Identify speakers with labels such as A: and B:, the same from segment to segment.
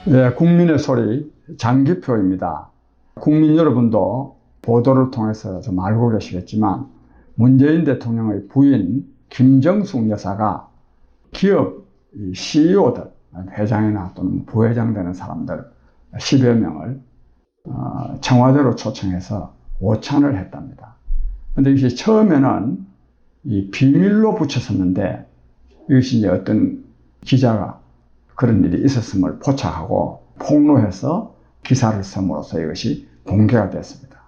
A: 예, 국민의 소리 장기표입니다. 국민 여러분도 보도를 통해서 좀 알고 계시겠지만 문재인 대통령의 부인 김정숙 여사가 기업 CEO들, 회장이나 또는 부회장 되는 사람들 10여 명을 청와대로 초청해서 오찬을 했답니다. 근데 이게 처음에는 이 비밀로 붙였었는데 이것이 이제 어떤 기자가 그런 일이 있었음을 포착하고 폭로해서 기사를 씀으로써 이것이 공개가 됐습니다.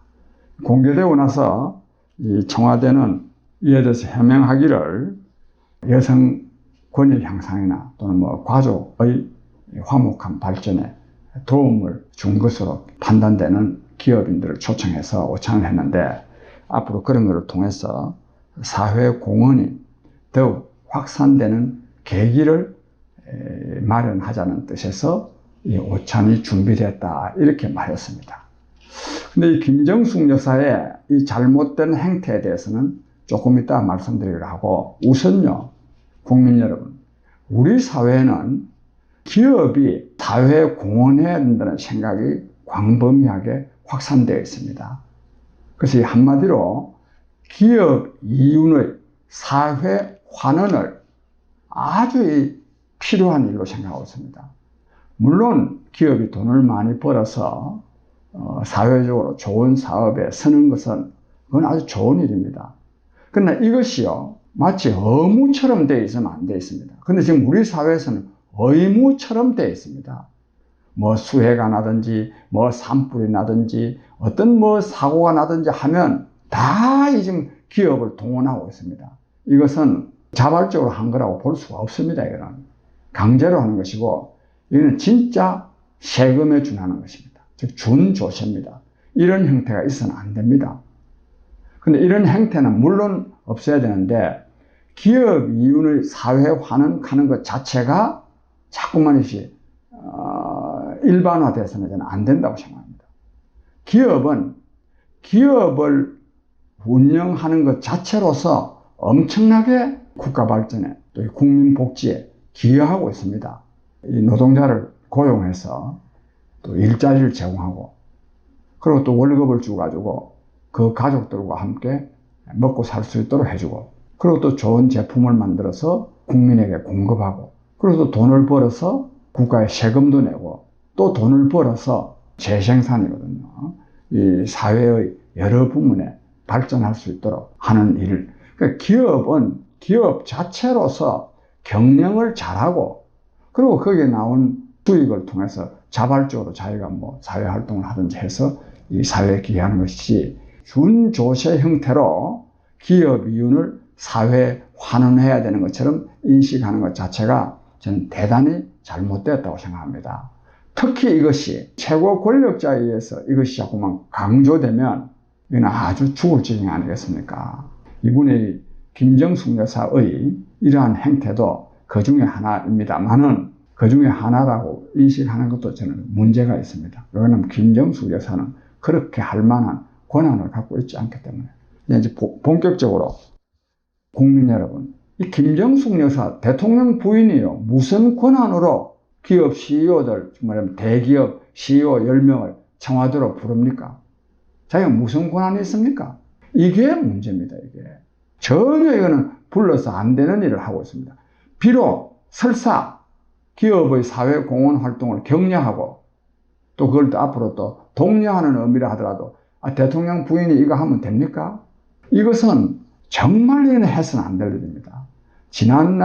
A: 공개되고 나서 이 청와대는 이에 대해서 해명하기를 여성 권익 향상이나 또는 가족의 화목한 발전에 도움을 준 것으로 판단되는 기업인들을 초청해서 오찬을 했는데 앞으로 그런 것을 통해서 사회 공헌이 더욱 확산되는 계기를 마련하자는 뜻에서 이 오찬이 준비됐다 이렇게 말했습니다. 근데 이 김정숙 여사의 이 잘못된 행태에 대해서는 조금 이따 말씀드리기로 하고 우선요, 국민 여러분, 우리 사회는 기업이 사회에 공헌해야 된다는 생각이 광범위하게 확산되어 있습니다. 그래서 한마디로 기업 이윤의 사회 환원을 아주 필요한 일로 생각하고 있습니다. 물론 기업이 돈을 많이 벌어서 사회적으로 좋은 사업에 쓰는 것은 그건 아주 좋은 일입니다. 그러나 이것이요, 마치 의무처럼 되어 있으면 안 되어 있습니다. 그런데 지금 우리 사회에서는 의무처럼 되어 있습니다. 수해가 나든지 산불이 나든지 어떤 사고가 나든지 하면 다 지금 기업을 동원하고 있습니다. 이것은 자발적으로 한 거라고 볼 수가 없습니다. 이거는 강제로 하는 것이고, 이거는 진짜 세금에 준하는 것입니다. 즉 준조세입니다. 이런 형태가 있어서는 안 됩니다. 근데 이런 행태는 물론 없어야 되는데 기업 이윤의 사회 환원하는 것 자체가 자꾸만 이것이 일반화돼서는 저는 안 된다고 생각합니다. 기업은 기업을 운영하는 것 자체로서 엄청나게 국가 발전에 또 국민 복지에 기여하고 있습니다. 이 노동자를 고용해서 또 일자리를 제공하고 그리고 또 월급을 주가지고 그 가족들과 함께 먹고 살 수 있도록 해주고 그리고 또 좋은 제품을 만들어서 국민에게 공급하고 그리고 또 돈을 벌어서 국가에 세금도 내고 또 돈을 벌어서 재생산이거든요. 이 사회의 여러 부문에 발전할 수 있도록 하는 일. 그러니까 기업은 기업 자체로서 경영을 잘하고 그리고 거기에 나온 수익을 통해서 자발적으로 자기가 사회활동을 하든지 해서 이 사회에 기여하는 것이지 준조세 형태로 기업 이윤을 사회에 환원해야 되는 것처럼 인식하는 것 자체가 저는 대단히 잘못되었다고 생각합니다. 특히 이것이 최고 권력자에 의해서 이것이 자꾸만 강조되면 이건 아주 죽을 지경이 아니겠습니까? 이분의 김정숙 여사의 이러한 행태도 그 중에 하나입니다만은 그 중에 하나라고 인식하는 것도 저는 문제가 있습니다. 왜냐하면 김정숙 여사는 그렇게 할 만한 권한을 갖고 있지 않기 때문에. 이제 본격적으로 국민 여러분, 이 김정숙 여사 대통령 부인이요, 무슨 권한으로 기업 CEO들, 말하면 대기업 CEO 10명을 청와대로 부릅니까? 자기가 무슨 권한이 있습니까? 이게 문제입니다. 이게 전혀 이거는 불러서 안 되는 일을 하고 있습니다. 비록 설사 기업의 사회 공헌 활동을 격려하고 또 그걸 또 앞으로 또 독려하는 의미라 하더라도 대통령 부인이 이거 하면 됩니까? 이것은 정말 이건 해서는 안 될 일입니다. 지난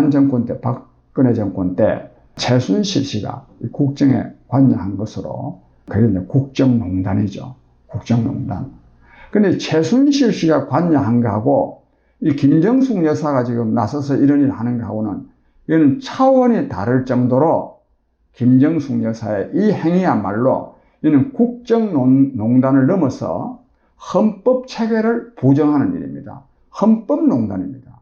A: 정권 때, 박근혜 정권 때 최순실 씨가 국정에 관여한 것으로 그게 이제 국정농단이죠. 국정농단. 근데 최순실 씨가 관여한 거하고 이 김정숙 여사가 지금 나서서 이런 일을 하는 거하고는 이건 차원이 다를 정도로 김정숙 여사의 이 행위야말로 이는 국정농단을 넘어서 헌법 체계를 부정하는 일입니다. 헌법농단입니다.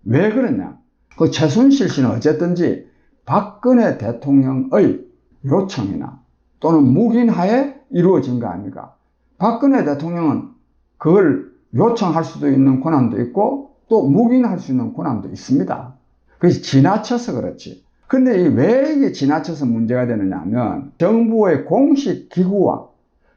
A: 왜 그러냐? 그 최순실 씨는 어쨌든지 박근혜 대통령의 요청이나 또는 묵인하에 이루어진 거 아닙니까? 박근혜 대통령은 그걸 요청할 수도 있는 권한도 있고 또 묵인할 수 있는 권한도 있습니다. 그래서 지나쳐서 그렇지. 근데 왜 이게 지나쳐서 문제가 되느냐 하면 정부의 공식 기구와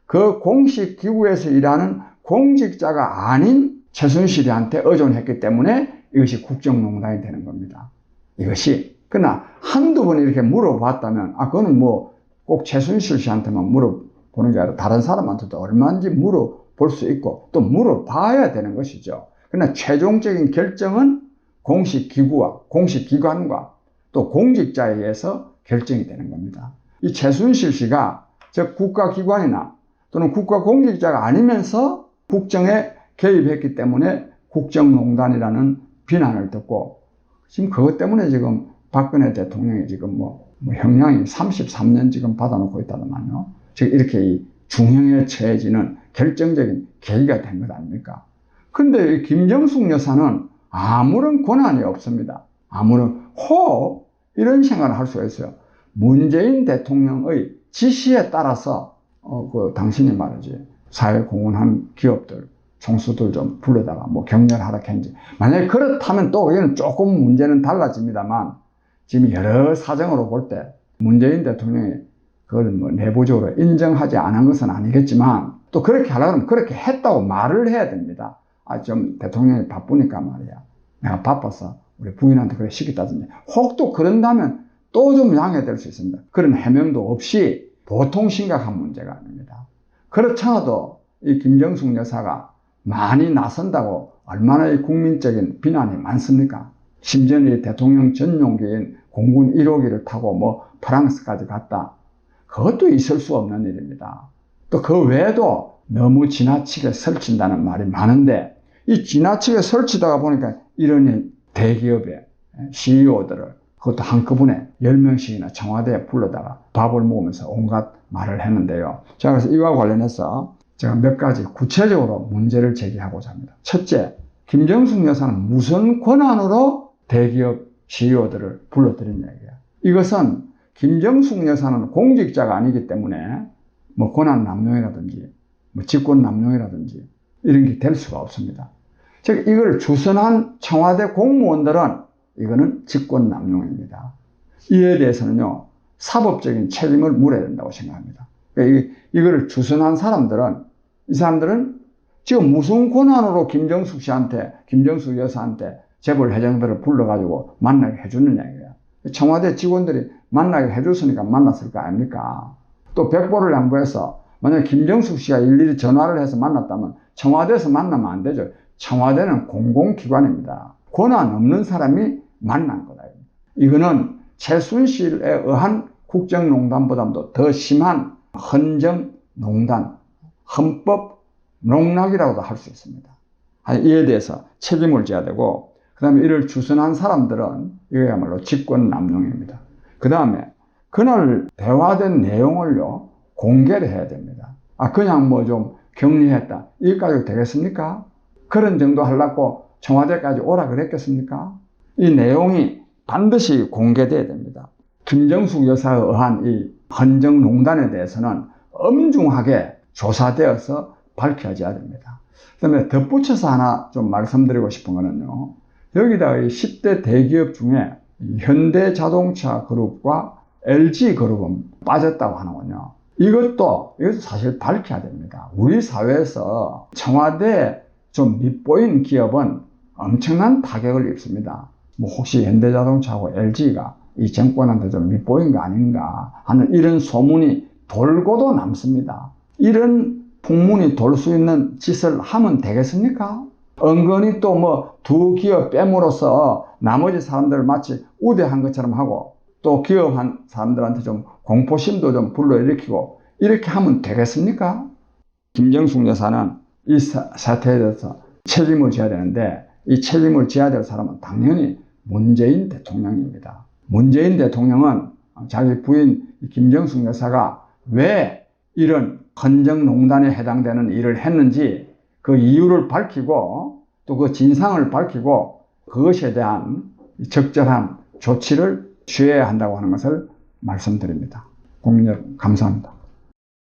A: 그 공식 기구에서 일하는 공직자가 아닌 최순실한테 의존했기 때문에 이것이 국정농단이 되는 겁니다. 이것이. 그러나 한두 번 이렇게 물어봤다면, 그거는 뭐 꼭 최순실 씨한테만 물어보는 게 아니라 다른 사람한테도 얼마든지 물어볼 수 있고 또 물어봐야 되는 것이죠. 그러나 최종적인 결정은 공식 기구와 공식 기관과 또 공직자에 의해서 결정이 되는 겁니다. 이 최순실 씨가 즉 국가기관이나 또는 국가공직자가 아니면서 국정에 개입했기 때문에 국정농단이라는 비난을 듣고 지금 그것 때문에 지금 박근혜 대통령이 지금 뭐 형량이 33년 지금 받아놓고 있다는 말이요. 즉 이렇게 이 중형에 처해지는 결정적인 계기가 된 것 아닙니까? 근데 이 김정숙 여사는 아무런 권한이 없습니다. 아무런 이런 생각을 할 수가 있어요. 문재인 대통령의 지시에 따라서 당신이 말이지 사회공헌한 기업들 총수들 좀 불러다가 뭐 격려하라 했는지 만약에 그렇다면 또 여기는 조금 문제는 달라집니다만 지금 여러 사정으로 볼 때 문재인 대통령이 그걸 뭐 내부적으로 인정하지 않은 것은 아니겠지만 또 그렇게 하려고 하면 그렇게 했다고 말을 해야 됩니다. 좀 대통령이 바쁘니까 말이야. 내가 바빠서 우리 부인한테 그래 시켰다든지 혹 또 그런다면 또 좀 양해될 수 있습니다. 그런 해명도 없이 보통 심각한 문제가 아닙니다. 그렇잖아도 이 김정숙 여사가 많이 나선다고 얼마나 이 국민적인 비난이 많습니까? 심지어 이 대통령 전용기인 공군 1호기를 타고 뭐 프랑스까지 갔다. 그것도 있을 수 없는 일입니다. 또 그 외에도 너무 지나치게 설친다는 말이 많은데 이 지나치게 설치다가 보니까 이런 대기업의 CEO들을 그것도 한꺼번에 10명씩이나 청와대에 불러다가 밥을 먹으면서 온갖 말을 했는데요. 자, 그래서 이와 관련해서 제가 몇 가지 구체적으로 문제를 제기하고자 합니다. 첫째, 김정숙 여사는 무슨 권한으로 대기업 CEO들을 불러들인 얘기야. 이것은 김정숙 여사는 공직자가 아니기 때문에 뭐 권한 남용이라든지 뭐 직권 남용이라든지 이런 게 될 수가 없습니다. 즉 이걸 주선한 청와대 공무원들은 이거는 직권 남용입니다. 이에 대해서는요 사법적인 책임을 물어야 된다고 생각합니다. 그러니까 이거를 주선한 사람들은 이 사람들은 지금 무슨 권한으로 김정숙 씨한테 김정숙 여사한테 재벌 회장들을 불러가지고 만나게 해주느냐 이거야. 청와대 직원들이 만나게 해줬으니까 만났을 거 아닙니까? 또 백보를 양보해서 만약 김정숙 씨가 일일이 전화를 해서 만났다면 청와대에서 만나면 안 되죠. 청와대는 공공기관입니다. 권한 없는 사람이 만난 거다. 이거는 최순실에 의한 국정농단보다도 더 심한 헌정농단, 헌법 농락이라고도 할 수 있습니다. 이에 대해서 책임을 져야 되고 그 다음에 이를 주선한 사람들은 이거야말로 직권남용입니다. 그 다음에 그날 대화된 내용을요 공개를 해야 됩니다. 그냥 뭐 좀 격리했다 이것까지 되겠습니까? 그런 정도 하려고 청와대까지 오라 그랬겠습니까? 이 내용이 반드시 공개돼야 됩니다. 김정숙 여사에 의한 이 헌정농단에 대해서는 엄중하게 조사되어서 밝혀져야 됩니다. 그 다음에 덧붙여서 하나 좀 말씀드리고 싶은 거는요. 여기다가 이 10대 대기업 중에 현대자동차 그룹과 LG그룹은 빠졌다고 하는군요. 이것도 사실 밝혀야 됩니다. 우리 사회에서 청와대에 좀 밉보인 기업은 엄청난 타격을 입습니다. 뭐 혹시 현대자동차하고 LG가 이 정권한테 좀 밉보인 거 아닌가 하는 이런 소문이 돌고도 남습니다. 이런 풍문이 돌 수 있는 짓을 하면 되겠습니까? 은근히 또 뭐 두 기업 빼므로써 나머지 사람들을 마치 우대한 것처럼 하고 또 기업한 사람들한테 좀 공포심도 좀 불러일으키고 이렇게 하면 되겠습니까? 김정숙 여사는 이 사태에 대해서 책임을 져야 되는데 이 책임을 져야 될 사람은 당연히 문재인 대통령입니다. 문재인 대통령은 자기 부인 김정숙 여사가 왜 이런 헌정농단에 해당되는 일을 했는지 그 이유를 밝히고 또 그 진상을 밝히고 그것에 대한 적절한 조치를 취해야 한다고 하는 것을 말씀드립니다. 국민 여러분 감사합니다.